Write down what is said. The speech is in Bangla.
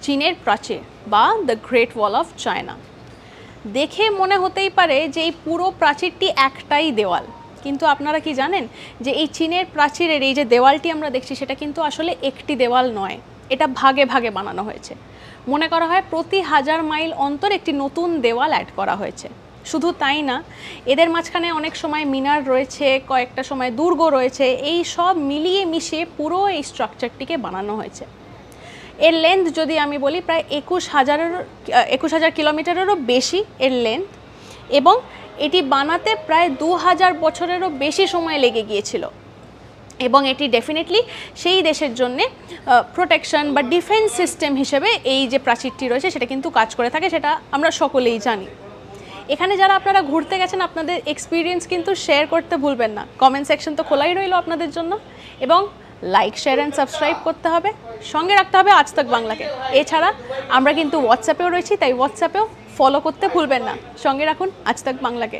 চীনের প্রাচীর বা the great wall of China. দেখে মনে হতেই পারে যে এই পুরো প্রাচীরটি একটাই দেওয়াল, কিন্তু আপনারা কি জানেন যে এই চীনের প্রাচীরের এই যে দেওয়ালটি আমরা দেখছি সেটা কিন্তু আসলে একটি দেওয়াল নয়, এটা ভাগে ভাগে বানানো হয়েছে। মনে করা হয় প্রতি 1000 মাইল অন্তর একটি নতুন দেওয়াল অ্যাড করা হয়েছে। শুধু তাই না, এদের মাঝখানে অনেক সময় মিনার রয়েছে, কয়েকটা সময় দুর্গ রয়েছে, এই সব মিলিয়ে মিশিয়ে পুরো এই স্ট্রাকচারটিকে বানানো হয়েছে। এর লেন্থ যদি আমি বলি প্রায় 21,000 কিলোমিটারেরও বেশি এর লেন্থ, এবং এটি বানাতে প্রায় 2000 বছরেরও বেশি সময় লেগে গিয়েছিল। এবং এটি ডেফিনেটলি সেই দেশের জন্যে প্রোটেকশন বা ডিফেন্স সিস্টেম হিসেবে এই যে প্রাচীরটি রয়েছে সেটা কিন্তু কাজ করে থাকে, সেটা আমরা সকলেই জানি। এখানে যারা আপনারা ঘুরতে গেছেন আপনাদের এক্সপিরিয়েন্স কিন্তু শেয়ার করতে ভুলবেন না, কমেন্ট সেকশন তো খোলাই রইল আপনাদের জন্য, এবং লাইক শেয়ার অ্যান্ড সাবস্ক্রাইব করতে হবে, সঙ্গে রাখতে হবে আজ তাক বাংলাকে। এছাড়া আমরা কিন্তু হোয়াটসঅ্যাপেও রয়েছি, তাই হোয়াটসঅ্যাপেও ফলো করতে ভুলবেন না, সঙ্গে রাখুন আজ তাক বাংলাকে।